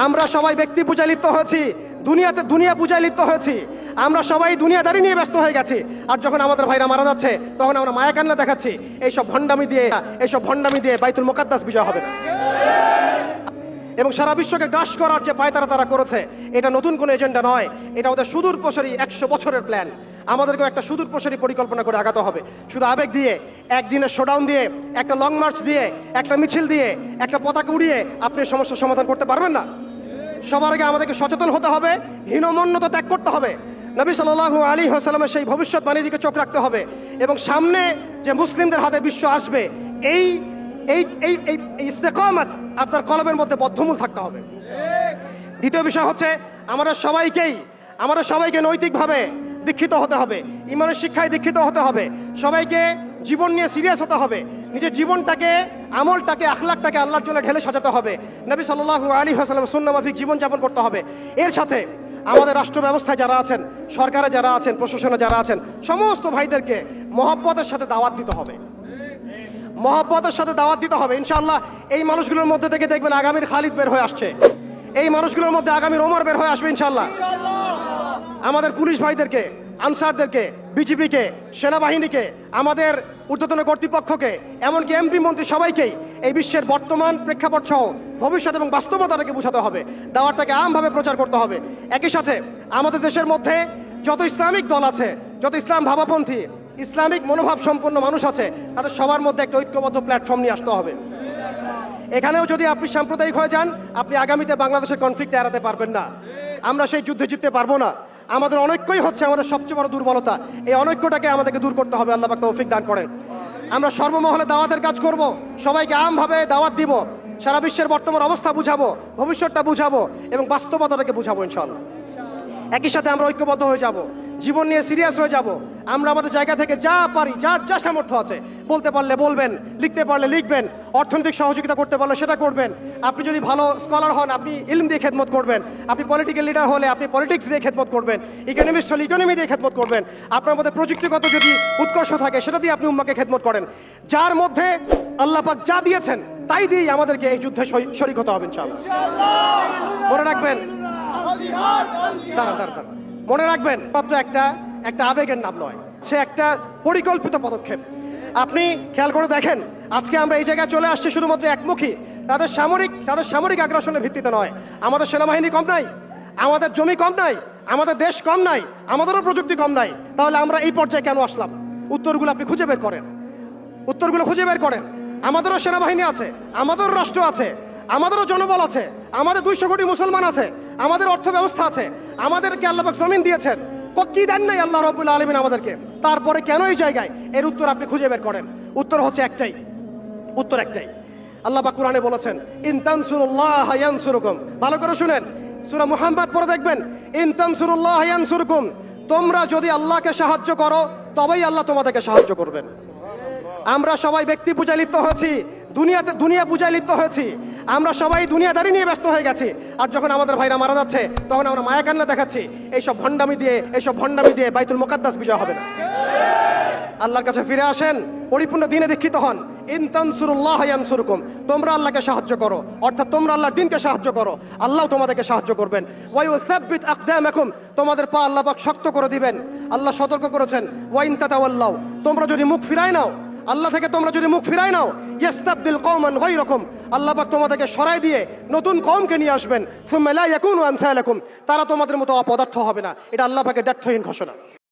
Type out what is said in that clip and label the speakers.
Speaker 1: আমরা সবাই ব্যক্তি পূজায় লিপ্ত হয়েছি, দুনিয়া পূজায় লিপ্ত হয়েছি। আমরা সবাই দুনিয়াদারি নিয়ে ব্যস্ত হয়ে গেছি। আর যখন আমাদের ভাইরা মারা যাচ্ছে তখন আমরা মায়া কান্না দেখাচ্ছি। এইসব ভণ্ডামি দিয়ে বাইতুল মুকাদ্দাস বিজয় হবে না। এবং সারা বিশ্বকে গ্রাস করার যে পায়তারা তারা করেছে, এটা নতুন কোনো এজেন্ডা নয়, এটা ওদের সুদূর প্রসারী 100 বছরের প্ল্যান। আমাদেরকেও একটা সুদূর প্রসারী পরিকল্পনা করে আগাতে হবে। শুধু আবেগ দিয়ে, একদিনের শোডাউন দিয়ে, একটা লং মার্চ দিয়ে, একটা মিছিল দিয়ে, একটা পতাকা উড়িয়ে আপনি সমস্যার সমাধান করতে পারবেন না। সবার আগে আমাদেরকে সচেতন হতে হবে, হীনমন্যতা ত্যাগ করতে হবে, নবী সাল্লাল্লাহু আলাইহি ওয়াসাল্লামের সেই ভবিষ্যৎবাণীর দিকে চোখ রাখতে হবে, এবং সামনে যে মুসলিমদের হাতে বিশ্ব আসবে এই ইস্তেকামত আপনার কলবের মধ্যে বদ্ধমূল থাকতে হবে। দ্বিতীয় বিষয় হচ্ছে আমাদের সবাইকে নৈতিকভাবে দীক্ষিত হতে হবে, ইমানের শিক্ষায় দীক্ষিত হতে হবে, সবাইকে জীবন নিয়ে সিরিয়াস হতে হবে, নিজের জীবনটাকে, আমলটাকে, আখলাকটাকে আল্লাহর জন্য ঢেলে সাজাতে হবে, নবী সাল্লাল্লাহু আলাইহি ওয়াসাল্লাম সুন্নাহ মাফিক জীবনযাপন করতে হবে। এর সাথে আমাদের রাষ্ট্র ব্যবস্থায় যারা আছেন, সরকারে যারা আছেন, প্রশাসনে যারা আছেন, সমস্ত ভাইদেরকে মহব্বতের সাথে দাওয়াত দিতে হবে, ইনশাআল্লাহ এই মানুষগুলোর মধ্যে থেকে দেখবেন আগামীর খালিদ বের হয়ে আসছে, এই মানুষগুলোর মধ্যে আগামীর ওমর বের হয়ে আসবে ইনশাআল্লাহ। আমাদের পুলিশ ভাইদেরকে, আনসারদেরকে, বিজিবিকে, সেনাবাহিনীকে, আমাদের ঊর্ধ্বতন কর্তৃপক্ষকে, এমনকি এমপি মন্ত্রী সবাইকেই এই বিশ্বের বর্তমান প্রেক্ষাপট সহ ভবিষ্যৎ এবং বাস্তবতাটাকে বোঝাতে হবে, দাওয়াতটাকে আমভাবে প্রচার করতে হবে। একই সাথে আমাদের দেশের মধ্যে যত ইসলামিক দল আছে, যত ইসলাম ভাবাপন্থী, ইসলামিক মনোভাব সম্পন্ন মানুষ আছে, তাদের সবার মধ্যে একটা ঐক্যবদ্ধ প্ল্যাটফর্ম নিয়ে আসতে হবে। এখানেও যদি আপনি সাম্প্রদায়িক হয়ে যান, আপনি আগামীতে বাংলাদেশের কনফ্লিক্ট এড়াতে পারবেন না, আমরা সেই যুদ্ধে জিততে পারবো না। আমাদের অনৈক্যই হচ্ছে আমাদের সবচেয়ে বড় দুর্বলতা, এই অনৈক্যটাকে আমাদেরকে দূর করতে হবে। আল্লাহ পাক তৌফিক দান করেন। আমরা সর্বমহলে দাওয়াতের কাজ করব, সবাইকে আমভাবে দাওয়াত দিব, সারা বিশ্বের বর্তমান অবস্থা বুঝাবো, ভবিষ্যৎটা বুঝাবো এবং বাস্তবতাটাকে বুঝাবো ইনশাআল্লাহ। একই সাথে আমরা ঐক্যবদ্ধ হয়ে যাব, জীবন নিয়ে সিরিয়াস হয়ে যাব। আমরা আমাদের জায়গা থেকে যা পারি, যা সামর্থ্য আছে, বলতে পারলে বলবেন, লিখতে পারলে লিখবেন, অর্থনৈতিক সহযোগিতা করতে পারলে সেটা করবেন। আপনি যদি ভালো স্কলার হন, আপনি ইলম দিয়ে খেদমত করবেন। আপনি পলিটিক্যাল লিডার হলে আপনি পলিটিক্স দিয়ে খেদমত করবেন। ইকোনমিস্ট হলে ইকোনমি দিয়ে খেদমত করবেন। আপনার মধ্যে প্রযুক্তিগত যদি উৎকর্ষ থাকে, সেটা দিয়ে আপনি উম্মাকে খেদমত করেন। যার মধ্যে আল্লাহ পাক যা দিয়েছেন তাই দিয়েই আমাদেরকে এই যুদ্ধে শরীক হতে হবে ইনশাআল্লাহ। মনে রাখবেন, মনে রাখবেন, মাত্র একটা আবেগের নাম নয়, সে একটা পরিকল্পিত পদক্ষেপ। আপনি খেয়াল করে দেখেন, আজকে আমরা এই জায়গায় চলে আসছি শুধুমাত্র একমুখী, তাদের সামরিক আগ্রাসনের ভিত্তিতে নয়। আমাদের সেনাবাহিনী কম নাই, আমাদের জমি কম নাই, আমাদের দেশ কম নাই, আমাদেরও প্রযুক্তি কম নাই। তাহলে আমরা এই পর্যায়ে কেন আসলাম? উত্তরগুলো আপনি খুঁজে বের করেন। আমাদেরও সেনাবাহিনী আছে, আমাদেরও রাষ্ট্র আছে, আমাদেরও জনবল আছে, আমাদের 200 কোটি মুসলমান আছে, আমাদের অর্থ ব্যবস্থা আছে, আমাদেরকে আল্লাহ পাক জমিন দিয়েছেন, কি দেন নাই আল্লাহ রাব্বুল আলামিন আমাদেরকে? তারপরে কেন এই জায়গায়? এর উত্তর আপনি খুঁজে বের করেন। উত্তর একটাই। আল্লাহ পাক কোরআনে বলেছেন, ইন তানসুরুল্লাহ ইয়ানসুরকুম। ভালো করে শুনেন, সূরা মুহাম্মদ পড়ে দেখবেন, ইন তানসুরুল্লাহ ইয়ানসুরকুম। তোমরা যদি আল্লাহকে সাহায্য করো, তবেই আল্লাহ তোমাদেরকে সাহায্য করবেন। আমরা সবাই ব্যক্তি পূজায় লিপ্ত হয়েছি, দুনিয়া পূজায় লিপ্ত হয়েছি। আমরা সবাই দুনিয়াদারি নিয়ে ব্যস্ত হয়ে গেছি। আর যখন আমাদের ভাইরা মারা যাচ্ছে তখন আমরা মায়া কান্না দেখাচ্ছি। এইসব ভণ্ডামি দিয়ে বাইতুল মুকাদ্দাস বিজয় হবে না। আল্লাহর কাছে ফিরে আসেন, পরিপূর্ণ দ্বীনে দীক্ষিত হন। ইন তানসুরুল্লাহ ইয়ানসুরকুম। তোমরা আল্লাহকে সাহায্য করো, অর্থাৎ তোমরা আল্লাহর দ্বীনকে সাহায্য করো, আল্লাহ তোমাদেরকে সাহায্য করবেন। ওয়া ইউসাব্বিত আকদামাকুম। তোমাদের পা আল্লাহ পাক শক্ত করে দিবেন। আল্লাহ সতর্ক করেছেন, ওয়া ইন তাতাওয়াল্লাউ। তোমরা যদি মুখ ফিরায় নাও, আল্লাহ থেকে তোমরা যদি মুখ ফিরায় নাও, ইস্তাবদিল কওমান গায়রাকুম। আল্লাহ পাক তোমাদেরকে সরাই দিয়ে নতুন কওমকে নিয়ে আসবেন। সুম্মা লা ইয়াকুনু আমসালাকুম। তারা তোমাদের মতো অপদার্থ হবে না। এটা আল্লাহ পাকের দ্ব্যর্থহীন ঘোষণা।